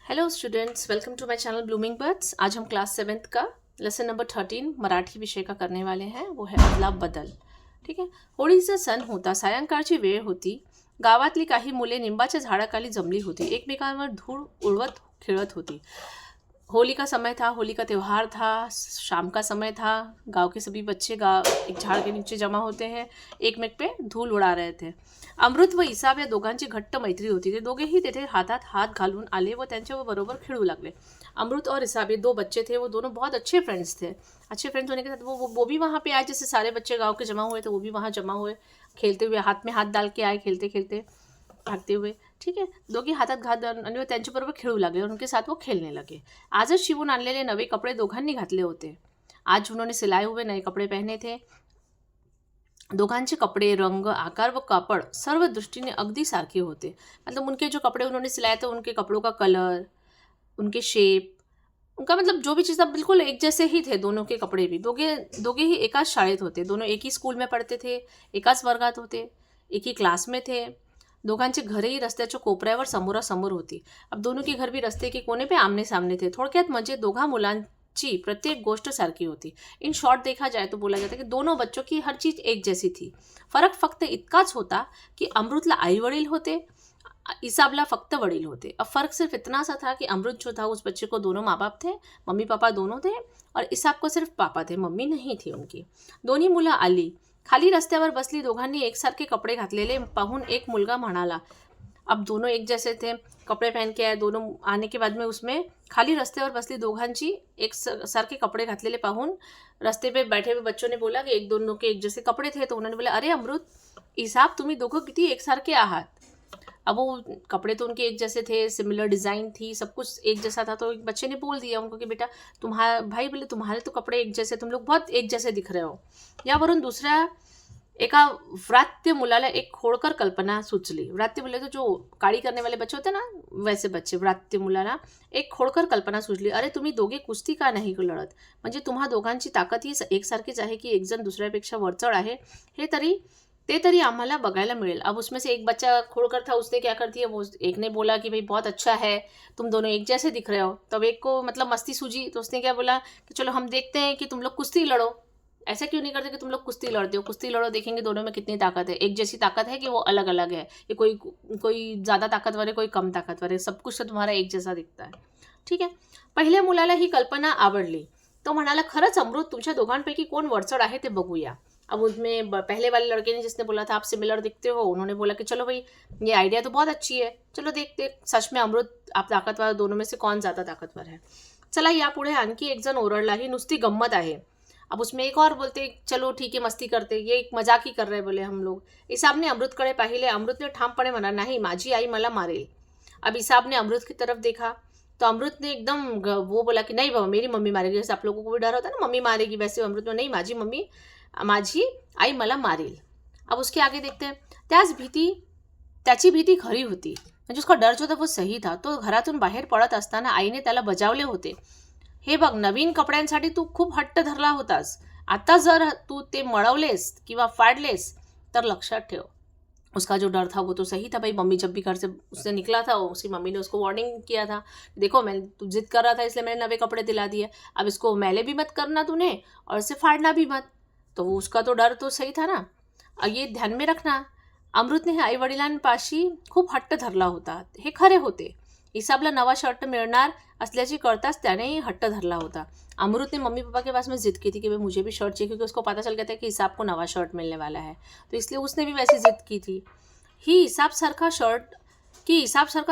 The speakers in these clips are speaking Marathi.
Hello students, welcome to my channel blooming birds. आज हम क्लास 7th का लेसन नंबर 13 मराठी विषय का करने वाले हैं। वो है अदला बदल। ठीक है। होळीचा सण होता, सायंकाळची वेळ होती. गावातली काही मुले निंबाच्या झाडाखाली जमली होती. एकमेकांवर धूळ उडवत खेळत होती. होली का समय था, होली का त्यौहार था, शाम का समय था। गांव के सभी बच्चे एक झाड़ के नीचे जमा होते हैं, एकमेक पे धूल उडा रहे थे. अमृत व इसाब या दोघांची घट्ट मैत्री होती. ते दोघेही तेथे हातात हात घालून आले व त्यांच्या बरोबर खेळू लागले. अमृत और इसाब ये दो बच्चे थे, वो दोनों बहुत अच्छे फ्रेंड्स थे. अच्छे फ्रेंड्स होने के साथ वो भी वहाँ पे आए, जैसे सारे बच्चे गाँव के जमा हुए थे वो भी वहाँ जमा हुए, खेलते हुए हाथ में हाथ डाल के आए, खेलते खेलते भागते हुए. ठीक आहे. दोघी हातात घात आणि त्यांच्याबरोबर खेळू लागले और उनके साथ वो खेलने लगे. आजच शिवून आणलेले नवे कपडे दोघांनी घातले होते. आज उन्होंने सिलाए हुए नए कपडे पहने थे. दोघांचे कपड़े, रंग, आकार व कापड़ सर्व दृष्टिने अगदी सारखे होते. मतलब उनके जो कपड़े उन्होंने सिलाए थे, उनके कपड़ों का कलर, उनके शेप, उनका मतलब जो भी चीज़ था बिल्कुल एक जैसे ही थे. दोनों के कपड़े भी दोघे ही एकाच शाळेत होते. दोनों एक ही स्कूल में पढ़ते थे, एकाच वर्गात होते, एक ही क्लास में थे. दोघांची घरेही रस्त्याच्या कोपऱ्यावर समोरासमोर होती. अब दोनों के घर भी रस्ते के कोने पे आमने सामने थे. थोडक्यात म्हणजे दोघा मुलांची प्रत्येक गोष्ट सारखी होती. इन शॉर्ट देखा जाए तो बोला जाता है कि दोनों बच्चों की हर चीज़ एक जैसी थी. फरक फक्त इतकाच होता की अमृतला आई वडील होते, इसाबला फक्त वडील होते. अब फर्क सिर्फ इतना सा था कि अमृत जो था उस बच्चे को दोनों माँ बाप थे, मम्मी पापा दोनों थे, और इसाब को सिर्फ पापा थे, मम्मी नहीं थी उनकी. दोन्ही मुलं आली. खाली रस्त्यावर बसली. दोघांनी एकसारखे कपडे घातलेले पाहून एक मुलगा म्हणाला. अब दोनों एक जैसे थे, कपड़े पहन के आए. दोनों आने के बाद में उसमें खाली रस्त्यावर बसली. दोघांची एक सारखे कपड़े घातलेले पाहून रस्ते पे बैठे हुए बच्चों ने बोला कि एक दोनों के एक जैसे कपड़े थे. तो उन्होंने बोला, अरे अमृत, इसाब, तुम्ही दोघं किती एकसारखे आहात. अब वो कपड़े तो उनके एक जैसे थे, सिमिलर डिज़ाइन थी, सब कुछ एक जैसा था. तो एक बच्चे ने बोल दिया उनको कि बेटा, तुम्हारा भाई बोले तुम्हारे तो कपड़े एक जैसे, तुम लोग बहुत एक जैसे दिख रहे हो. यावरून दुसऱ्या एका व्रात्य मुलाला एक खोडकर कल्पना सुचली. व्रात्य बोले तो जो काळी करने वाले बच्चे होते ना, वैसे बच्चे. व्रात्य मुलाला एक खोडकर कल्पना सुचली. अरे तुम्ही दोघे कुस्ती का नाही लढत. म्हणजे तुम्हा दोघांची ताकद ही एकसारखीच आहे की एक जण दुसऱ्यापेक्षा वरचढ आहे, ते तरी आम्हाला बघायला मिळेल. अब उसमें से एक बच्चा खोड़कर था, उसने क्या कर दिया, वो एक ने बोला कि भाई बहुत अच्छा है, तुम दोनों एक जैसे दिख रहे हो. तब एक को मतलब मस्ती सूझी, तो उसने क्या बोला कि चलो हम देखते हैं कि तुम लोग कुश्ती लड़ो. ऐसा क्यों नहीं करते कि तुम लोग कुश्ती लड़ते हो, कुश्ती लड़ो, देखेंगे दोनों में कितनी ताकत है. एक जैसी ताकत है कि वो अलग अलग है, ये कोई ज़्यादा ताकतवर है, कोई कम ताकतवर है, सब कुछ तो तुम्हारा एक जैसा दिखता है. ठीक आहे. पहिल्या मुलाला ही कल्पना आवडली. तो म्हणाला, खरंच अमृत, तुमच्या दोघांपैकी कोण वरचढ आहे ते बघूया. अब उसमें पहले वाले लड़के ने जिसने बोला था आप सिमिलर दिखते हो, उन्होंने बोला कि चलो भाई, ये आइडिया तो बहुत अच्छी है, चलो देखते सच में अमृत आप ताकतवर, दोनों में से कौन ज़्यादा ताकतवर है. चला यापुढे आणखी एक जण ओरडला, ही नुसती गंमत आहे. अब उसमें एक और बोलते, चलो ठीक है मस्ती करते, ये एक मजाक ही कर रहे बोले हम लोग. इसाबने अमृतकडे पाहिले. अमृतने ठामपणे म्हणा, नाही, माझी आई मला मारेल. अब इसाबने अमृत की तरफ देखा तो अमृत ने एकदम वो बोला कि नहीं बाबा, मेरी मम्मी मारेगी. जैसे आप लोगों को भी डर होता है ना, मम्मी मारेगी, वैसे अमृत में, नहीं, माझी आई मला मारेल. अब उसके आगे देखते हैं. त्याची भीती खरी होती, म्हणजे उसका डर जो था वो सही था. तो घरातून बाहेर पडत असताना आईने त्याला बजावले होते, हे बघ, नवीन कपड्यांसाठी तू खूप हट्ट धरला होतास, आता जर तू ते मळवलेस किंवा फाडलेस तर लक्षात ठेव. उसका जो डर था वो तो सही था भाई. मम्मी जब भी घर से उससे निकला था, उसकी मम्मी ने उसको वार्निंग किया था, देखो तू जिद कर रहा था इसलिए मैंने नवे कपड़े दिला दिए, अब इसको मैले भी मत करना तूने और इसे फाड़ना भी मत. तो उसका तो डर तो सही था ना. ये ध्यान में रखना. अमृतने हे आई वडिलांपाशी खूप हट्ट धरला होता, हे खरे होते. इसाबला नवा शर्ट मिळणार असल्याची कळताच त्यानेही हट्ट धरला होता. अमृत ने मम्मी पापा के पास में जिद की थी कि भाई मुझे भी शर्ट चाहिए, क्योंकि उसको पता चल गया था कि इसाब को नवा शर्ट मिलने वाला है, तो इसलिए उसने भी वैसी जिद की थी. इसाब सारखा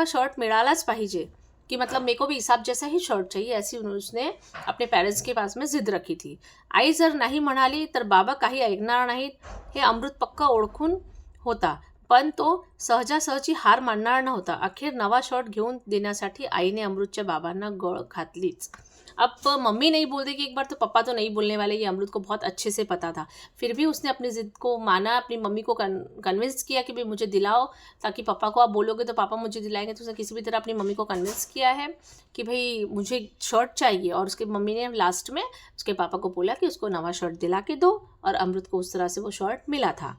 शर्ट मिळालाच पाहिजे, कि मतलब मेरे को भी इसाब जैसा ही शर्ट चाहिए, ऐसी उसने अपने पेरेंट्स के पास में जिद रखी थी. आई जर नाही म्हणाली तर बाबा काही ऐकणार नाहीत, हे अमृत पक्का ओळखून होता. पण तो सहजासहजी हार मानणार नव्हता. अखेर नवा शर्ट घेऊन देण्यासाठी आईने अमृतच्या बाबांना गळ घातलीच. अब मम्मी नहीं बोल रही कि एक बार, तो पापा तो नहीं बोलने वाले, ये अमृत को बहुत अच्छे से पता था. फिर भी उसने अपनी ज़िद को माना, अपनी मम्मी को कन्विंस किया कि भाई मुझे दिलाओ, ताकि पापा को आप बोलोगे तो पापा मुझे दिलाएंगे. तो उसने किसी भी तरह अपनी मम्मी को कन्विंस किया है कि भाई मुझे शर्ट चाहिए. और उसके मम्मी ने लास्ट में उसके पापा को बोला कि उसको नवा शर्ट दिला के दो, और अमृत को उस तरह से वो शर्ट मिला था.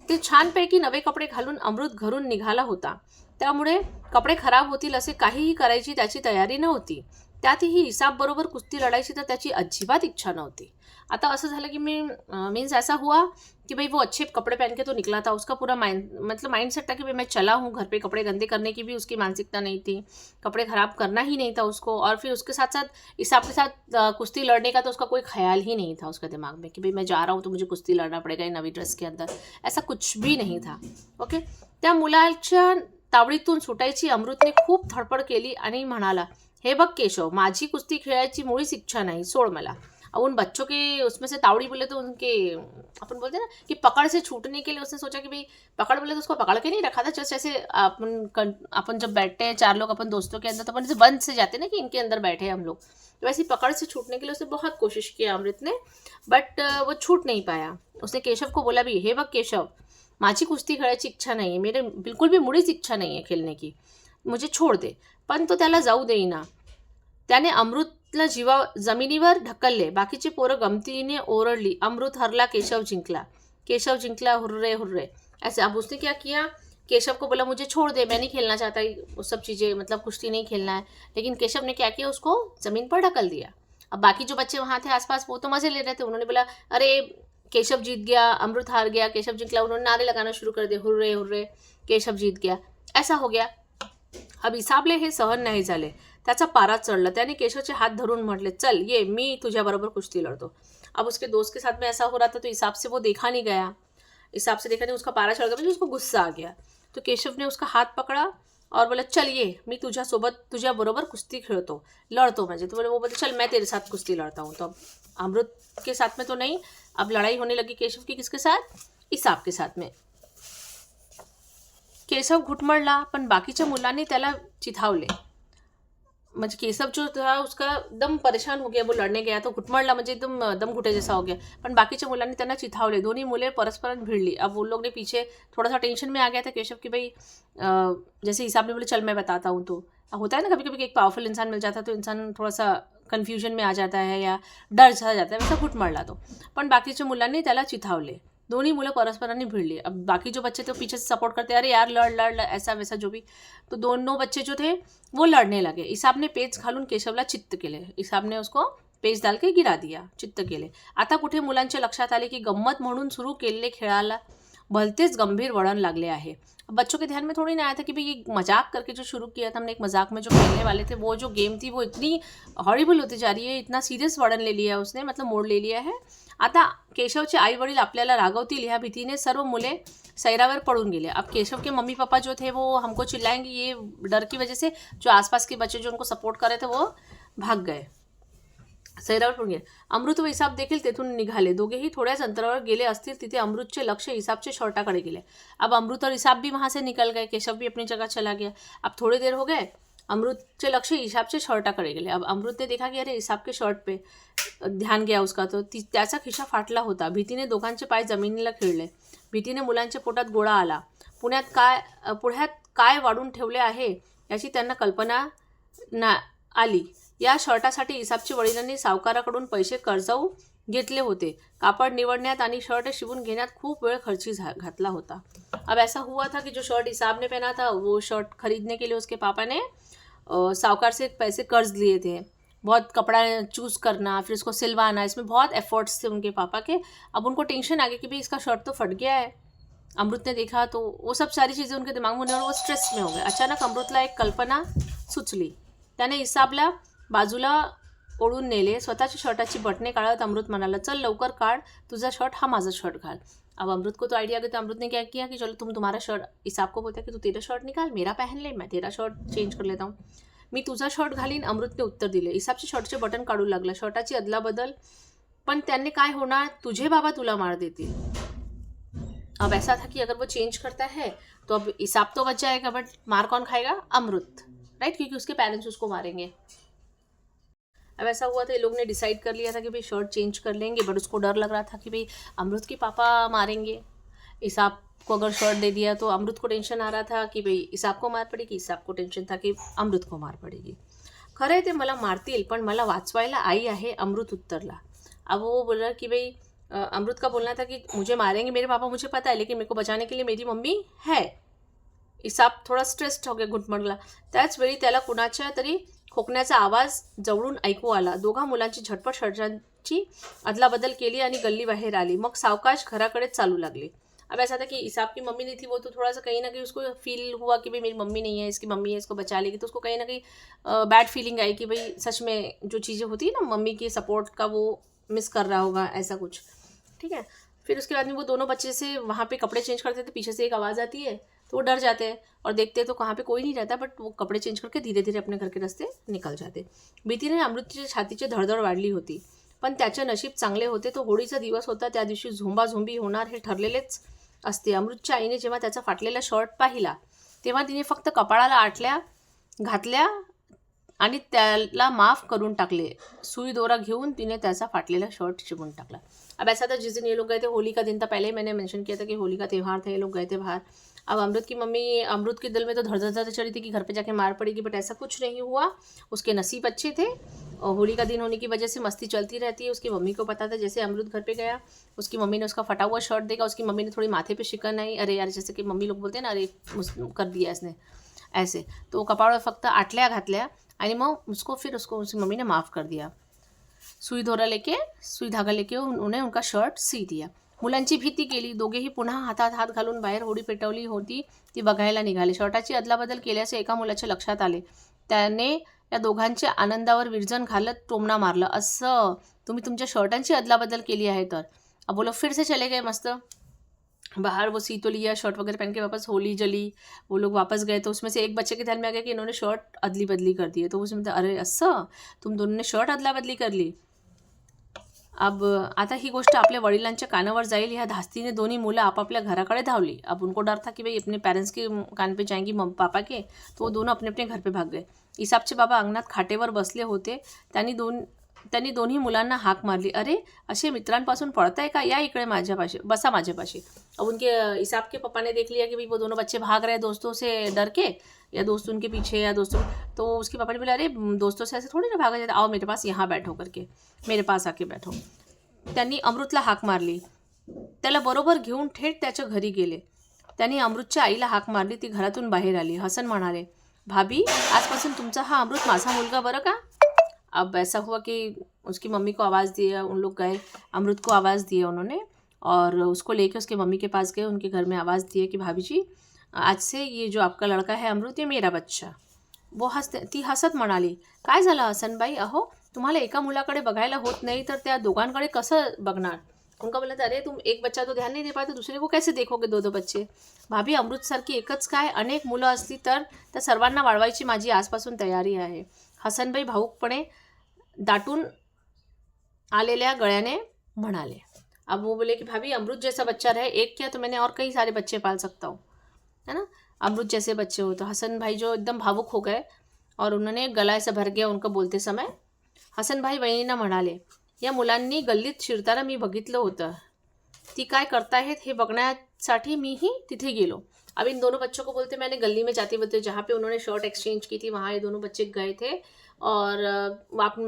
ते छानपैकी नवे कपडे घालून अमृत घरून निघाला होता. त्यामुळे कपडे खराब होतील असे काहीही करायची त्याची तयारी नव्हती. त्यातही हिसाबबरोबर कुस्ती लढायची तर त्याची अजिबात इच्छा नव्हती. आता असं झालं की मीन्स ऐसा हुआ कि भाई वो अच्छे कपड़े पहन के तो निकला था, उसका पूरा माइंड सेट था कि भाई मैं चला हूँ, घर पे कपड़े गंदे करने की भी उसकी मानसिकता नहीं थी, कपड़े ख़राब करना ही नहीं था उसको, और फिर उसके साथ साथ हिसाब के साथ कुश्ती लड़ने का तो उसका कोई ख्याल ही नहीं था उसके दिमाग में कि भाई मैं जा रहा हूँ तो मुझे कुश्ती लड़ना पड़ेगा नवी ड्रेस के अंदर, ऐसा कुछ भी नहीं था. ओके. त्या मुलाच्या तावडीतून सुटायची अमृतने खूप धडपड केली आणि म्हणाला, हे बघ केशव, माझी कुस्ती खेळायची मुळीच इच्छा नाही, सोड मला. अब उन बच्चों के उसमें से तावड़ी बोले तो उनके अपन बोलते हैं ना कि पकड़ से छूटने के लिए उसने सोचा कि भाई पकड़ बोले तो उसको पकड़ के नहीं रखा था, जस्ट ऐसे अपन जब बैठते हैं 4 लोग अपन दोस्तों के अंदर तो अपन जैसे बंद से जाते हैं ना कि इनके अंदर बैठे हम लोग, तो वैसे पकड़ से छूटने के लिए उसने बहुत कोशिश की अमृत ने, बट वो छूट नहीं पाया. उसने केशव को बोला भी, हे बघ केशव, माझी कुस्ती खेळायची इच्छा नाही आहे, मेरे बिलकुल भी मुळीच इच्छा नाही आहे खेळणे की, मुझे छोड़ दे. पण तो त्याला जाऊ देईना. त्याने अमृतला जमिनीवर ढकलले. बाकीची पोरं गमतीने ओरडली. अमृत हरला, केशव जिंकला. केशव जिंकला, हुर्रे हुर्रे. ऐसे अब उसने क्या किया, केशव को बोला मुझे छोड़ दे, मैं नहीं खेलना चाहता वो सब चीज़ें, मतलब कुश्ती नहीं खेलना है. लेकिन केशव ने क्या किया, उसको ज़मीन पर ढकल दिया. अब बाकी जो बच्चे वहाँ थे आसपास वो तो मज़े ले रहे थे. उन्होंने बोला अरे केशव जीत गया, अमृत हार गया, केशव जिंकला. उन्होंने नारे लगाना शुरू कर दिए, हुर्रे हुर्रे, केशव जीत गया. ऐसा हो गया. अब इसाबले हे सहन नाही झाले. त्याचा पारा चढ़ला. त्याने केशवचे हाथ धरून म्हटले, चल ये मी तुझ्याबरोबर कुश्ती लड़तो. अब उसके दोस्त के साथ में ऐसा हो रहा था तो हिसाब से वो देखा नहीं गया. हिसाब से देखा नहीं, उसका पारा चढ़ गया, म्हणजे उसको गुस्सा आ गया. तो केशव ने उसका हाथ पकड़ा और बोला चल ये मी तुझ्याबरोबर कुश्ती खेळतो, लड़तो म्हणजे. तो बोले वो बोले चल मैं तेरे साथ कुश्ती लड़ता हूँ. तो अमृत के साथ में तो नहीं, अब लड़ाई होने लगी केशव की किसके साथ, हिसाब के साथ में. केशव घुटमळला पण बाकीच्या मुलांनी त्याला चिथावले. म्हणजे केशव जो था उसका दम परेशान हो गया, वो लड़ने गया तो घुटमळला म्हणजे एकदम दम घुटे जैसा हो गया. पण बाकीच्या मुलांनी त्यांना चिथावले. दोन्ही मुले परस्पर भिड़ली. अब वो लोग ने पीछे थोड़ा सा टेंशन में आ गया था केशव कि भाई जैसे हिसाब ने बोले चल मैं बताता हूँ. तो होता है ना कभी कभी एक पावरफुल इंसान मिल जाता है तो इंसान थोड़ा सा कन्फ्यूजन में आ जाता है या डर सा जाता है, वैसा घुटमळला तो. पण बाकीच्या मुलांनी त्याला चिथावले. दोनों मुलं परस्परांनी भिड़ली. अब बाकी जो बच्चे थे पीछे से सपोर्ट करते, अरे यार लड़ लड़ ऐसा वैसा जो भी. तो दोनों बच्चे जो थे वो लड़ने लगे. हिसाब ने पेच घालून केशवला चित्त केले. हिसाब ने उसको पेच डाल के गिरा दिया, चित्त केले. आता कुठे मुलांच्या लक्षात आले की गम्मत म्हणून सुरू केलेले खेळाला भलतेच गंभीर वळण लागले आहे. बच्चों के ध्यान में थोड़ी ना आया था कि भाई ये मजाक करके जो शुरू किया था हमने, एक मजाक में जो खेलने वाले थे, वो जो गेम थी वो इतनी हॉरिबल होती जा रही है, इतना सीरियस वळण ले लिया उसने, मतलब मोड ले लिया है. आता केशवचे आई वडील आपल्याला रागवतील ह्या भीतीने सर्व मुले सैरावर पड़ून गेले. अब केशव के मम्मी पापा जो थे वो हमको चिल्लाएंगे, ये डर की वजह से जो आसपास के बच्चे जो उनको सपोर्ट कर रहे थे वो भाग गए, सैरावर पडून गेले. अमृत व हिसाब देखील तेथून निघाले. दोघेही थोड्याच अंतरावर गेले असतील तिथे अमृतचे लक्ष हिसाबचे शर्टाकडे गेले. अब अमृत और हिसाब भी वहाँ से निकल गए, केशव भी अपनी जगह चला गया. अब थोड़ी देर हो गए, अमृतचे लक्ष हिसाबचे शर्टाकडे गेले. अब अमृत ने देखा कि अरे हिसाब के शर्ट पे ध्यान गया उसका, तो त्याचा खिशा फाटला होता. भीतीने दोघांचे पाय जमिनीला खिळले. भीतीने मुलांच्या पोटात गोळा आला. पुढ्यात काय वाढून ठेवले आहे याची त्यांना कल्पना ना आली. या शर्टासाठी हिसाबच्या वडिलांनी सावकाराकडून पैसे कर्जाऊ घेतले होते. कापड निवडण्यात आणि शर्ट शिवून घेण्यात खूप वेळ खर्ची घातला होता. अब ऐसा हुआ था कि जो शर्ट हिसाब ने पहना था वो शर्ट खरीदने के लिए उसके पापा ने सावकार से पैसे कर्ज लिए थे. बहुत कपड़ा चूज़ करना, फिर उसको सिलवाना, इसमें बहुत एफर्ट्स थे उनके पापा के. अब उनको टेंशन आ गया कि भाई इसका शर्ट तो फट गया है. अमृत ने देखा तो वो सब सारी चीज़ें उनके दिमाग में होने और वो स्ट्रेस में हो गए. अचानक अमृतला एक कल्पना सुचली. त्याने हिसाबला बाजूला ओढून नेले. स्वतःची शर्टाची बटणे काढत अमृत म्हणाला, चल लवकर काढ तुझा शर्ट, हा माझा शर्ट घाल. अब अमृत को तो आइडिया गया, तो अमृत ने क्या किया कि चलो तुम तुम्हारा शर्ट, हिसाब को बोलता है कि तू तेरा शर्ट निकाल, मेरा पहन ले, मैं तेरा शर्ट चेंज कर लेता हूँ, मी तुझा शर्ट घालीन. अमृतने उत्तर दिले. हिसाबचे शर्टचे बटन काढू लागला. शर्टाची अदलाबदल. पण त्यांनी काय होणार, तुझे बाबा तुला मार देतील. अब ऐसा था कि अगर वो चेंज करता है तो अब हिसाब तो बच जाएगा, बट मार कौन खाएगा, अमृत, राइट, क्योंकि उसके पेरेंट्स उसको मारेंगे. अब ऐसा हुआ था, ये लोग ने डिसाइड कर लिया था कि भाई शर्ट चेंज कर लेंगे, बट उसको डर लग रहा था कि भाई अमृत के पापा मारेंगे. हिसाब को अगर शर्ट दे दिया तो अमृत को टेंशन आ रहा था कि भाई हिसाब को मार पड़ेगी, हिसाब को टेंशन था कि अमृत को मार पड़ेगी. खरं ते मला मारतील पण मला वाचवायला आई आहे, अमृत उत्तरला. अब वो बोल रहा कि भाई अमृत का बोलना था कि मुझे मारेंगे मेरे पापा, मुझे पता है, लेकिन मेरे को बचाने के लिए मेरी मम्मी है. इसाप थोडा स्ट्रेस्ड हो गया, घुटमळला. त्याच वेळी त्याला कुणाच्या तरी खोकण्याचा आवाज जवळून ऐकू आला. दोघा मुलांची झटपट शर्टांची अदलाबदल केली आणि गल्ली बाहेर आली. मग सावकाश घराकडे चालू लागले. अब ऐसा था कि इसाब की मम्मी नहीं थी, वो तो थोड़ा सा कहीं ना कहीं उसको फील हुआ कि भाई मेरी मम्मी नहीं है, इसकी मम्मी है, इसको बचा लेगी, तो उसको कहीं ना कहीं बैड फीलिंग आई कि भाई सच में जो चीज़ें होती है ना मम्मी की सपोर्ट का, वो मिस कर रहा होगा, ऐसा कुछ. ठीक है. फिर उसके बाद में वो दोनों बच्चे से वहाँ पे कपड़े चेंज करते थे, पीछे से एक आवाज़ आती है तो वो डर जाते हैं और देखते हैं तो कहाँ पे कोई नहीं रहता, बट वो कपडे चेंज करके धीरे धीरे अपने घर के रस्ते निकाल जाते. भीतीने अमृतच्या छातीची धडधड वाढली होती, पण त्याचे नशीब चांगले होते. तो होळीचा दिवस होता. त्या दिवशी झोंबाझोंबी होणार हे ठरलेलेच असते. अमृतच्या आईने जेव्हा त्याचा फाटलेला शर्ट पाहिला तेव्हा तिने फक्त कपाळाला आटल्या घातल्या आणि त्याला माफ करून टाकले. सुई दोरा घेऊन तिने त्याचा फाटलेला शर्ट शिवून टाकला. अब ऐसा था जिस दिन ये लोग गए थे, होली का दिन था, पहले मैंने मेंशन किया था कि होली का त्यौहार था, ये लोग गए थे बाहर. अब अमृत की मम्मी, अमृत के दिल में तो धड़ चढ़ी थी कि घर पे जाके मार पड़ेगी, बट ऐसा कुछ नहीं हुआ. उसके नसीब अच्छे थे और होली का दिन होने की वजह से मस्ती चलती रहती है. उसकी मम्मी को पता था, जैसे अमृत घर पे गया उसकी मम्मी ने उसका फटा हुआ शर्ट देखा, उसकी मम्मी ने थोड़ी माथे पे शिकन आई, अरे यार जैसे कि मम्मी लोग बोलते हैं ना, अरे कर दिया इसने ऐसे, तो कपाळ फक्त आटल्या घातल्या आणि मग उसको उसकी मम्मी ने माफ़ कर दिया. सुई धागा लेके उन्होंने उनका शर्ट सी दिया. मुलांची भीती केली. दोघेही पुन्हा हातात हात घालून बाहेर होडी पेटवली होती ती बघायला निघाले. शर्टाची अदलाबदल केल्याचे एका मुलाच्या लक्षात आले. त्याने या दोघांच्या आनंदावर विरजन घालत टोमणा मारलं. असं तुम्ही तुमच्या शर्टांची अदलाबदल केली आहे तर? अब वो लोग फिर से चले गए मस्त बाहर. वो सी तो लिया, शर्ट वगैरह पहन के वापस होली जली, वो लोग वापस गए. तो उसमें से एक बच्चे के ध्यान में आ गया कि इन्होंने शर्ट अदली बदली कर दी है. तो उसमें अरे असं तुम दोनों ने शर्ट अदला बदली कर ली. अब आता ही गोष्ट आपल्या वडिलांच्या कानावर जाईल ह्या धास्तीने दोन्ही मुलं आपापल्या घराकडे धावली. अब उनको डर था कि भाई अपने पेरेंट्स के कान पे जाएंगी पापा के, तो वो दोनों अपने अपने घर पे भाग गए. इसाबचे बाबा अंगणात खाटेवर बसले होते. त्यांनी दोन्ही मुलांना हाक मारली. अरे असे मित्रांपासून पळताय का, या इकडे माझ्यापाशी बसा माझ्यापाशी. अब उनके इसाब के पापा ने देख लिया कि भाई वो दोनों बच्चे भाग रहे हैं दोस्तों से डर के, या दोस्त उनके पीछे या दोस्तों, तो उसके पापा ने बोला अरे दोस्तों से ऐसे थोड़ी ना भागा जाता, आओ मेरे पास यहाँ बैठो करके, मेरे पास आके बैठो. त्यांनी अमृतला हाक मारली. त्याला बरोबर घेऊन थेट त्याच्या घरी गेले. त्यांनी अमृतच्या आईला हाक मारली. ती घरातून बाहेर आली. हसन म्हणाले, भाभी आजपासून तुमचा हा अमृत माझा मुलगा बरं का. अब ऐसा हुआ कि उसकी मम्मी को आवाज़ दिया, उन लोग गए, अमृत को आवाज़ दिया उन्होंने और उसको लेके उसके मम्मी के पास गए. उनके घर में आवाज़ दिया कि भाभी जी आज से ये जो आपका लड़का है अमृत, ये मेरा बच्चा. ती हसत म्हणाली, काय झालं हसनबाई, अहो तुम्हाला एका मुलाकडे बघायला होत नाही तर त्या दोघांकडे कसं बघणार. उनका बोला था अरे तुम एक बच्चा तो ध्यान नहीं दे पाए तो दूसरे को कैसे देखोगे, दो बच्चे. भाभी अमृतसारखी एकच काय अनेक मुलं असली तर त्या सर्वांना वाढवायची माझी आजपासून तयारी आहे. हसनबाई भाऊकपणे दाटून आलेल्या गळ्याने म्हणाले. अब वो बोले कि भाभी अमृत जैसा बच्चा रहे एक क्या तो मैंने और कई सारे बच्चे पाल सकता हूँ, है ना, अमृत जैसे बच्चे हो. तो हसन भाई जो एकदम भावुक हो गए और उन्होंने गला ऐसा भर गया उनका बोलते समय. हसन भाई बहिणींना म्हणाले, या मुलांनी गल्लीत शिरताना मी बघितलं होतं, ती काय करतायत हे बघण्यासाठी मीही तिथे गेलो. अब इन दोनों बच्चों को बोलते मैंने गली में जाते हुए जहाँ पे उन्होंने शर्ट एक्सचेंज की थी वहाँ ये दोनों बच्चे गए थे और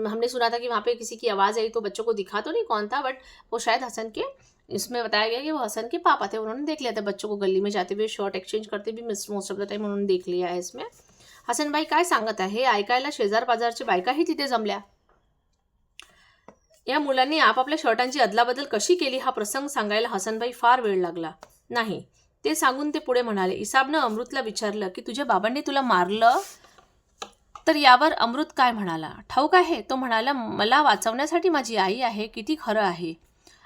हमने सुना था कि वहाँ पे किसी की आवाज़ आई, तो बच्चों को दिखा तो नहीं कौन था, बट वो शायद हसन के, इसमें बताया गया कि वो हसन के पापा थे. उन्होंने देख लिया था बच्चों को गली में जाते हुए शर्ट एक्सचेंज करते भी मोस्ट ऑफ द टाइम उन्होंने देख लिया आहे. इसमें हसनबाई काय सांगत आहे हे ऐकायला शेजार पाजारच्या बायकाही तिथे जमल्या. या मुलांनी आपापल्या शर्टांची अदलाबदल कशी केली हा प्रसंग सांगायला हसनबाई फार वेळ लागला नाही. ते सांगून ते पुढे म्हणाले, इसाबनं अमृतला विचारलं की तुझ्या बाबांनी तुला मारलं, तर यावर अमृत काय म्हणाला ठाऊक आहे. तो म्हणाला, मला वाचवण्यासाठी माझी आई आहे. किती खरं आहे.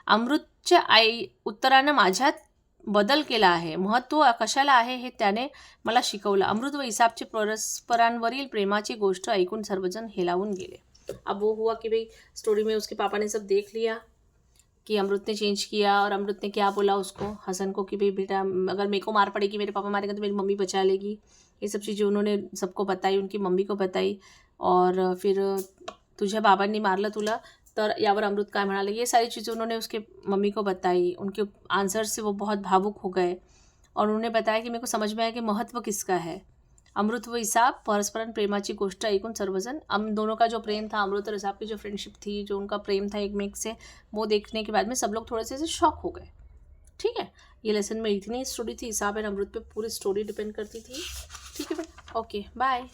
अमृतच्या आई उत्तरानं माझ्यात बदल केला आहे. महत्त्व कशाला आहे हे त्याने मला शिकवलं. अमृत व इसाबचे परस्परांवरील प्रेमाची गोष्ट ऐकून सर्वजण हेलावून गेले. अब वो हुआ कि भाई स्टोरी में उसके पापा ने सब देख लिया कि अमृत ने चेंज किया और अमृत ने क्या बोला उसको, हसन को, कि भाई बेटा अगर मेरे को मार पड़ेगी, मेरे पापा मारेंगे तो मेरी मम्मी बचा लेगी. ये सब चीज़ें उन्होंने सबको बताई, उनकी मम्मी को बताई. और फिर तुझ्या बाबांनी मारलं तुला तर यावर अमृत काय म्हणाले, ये सारी चीज़ें उन्होंने उसके मम्मी को बताई. उनके आंसर से वो बहुत भावुक हो गए और उन्होंने बताया कि मेरे को समझ में आया कि महत्व किसका है. अमृत व इसाब परस्परन प्रेमाची गोष्ट ऐकून सर्वजन, दोनों का जो प्रेम था, अमृत और इसाब की जो फ्रेंडशिप थी, जो उनका प्रेम था एक में एक से, वो देखने के बाद में सब लोग थोड़े से शॉक हो गए. ठीक है. ये लेसन में इतनी स्टोरी थी, हिसाब एंड अमृत पे पूरी स्टोरी डिपेंड करती थी। ठीक है बेटा, ओके बाय।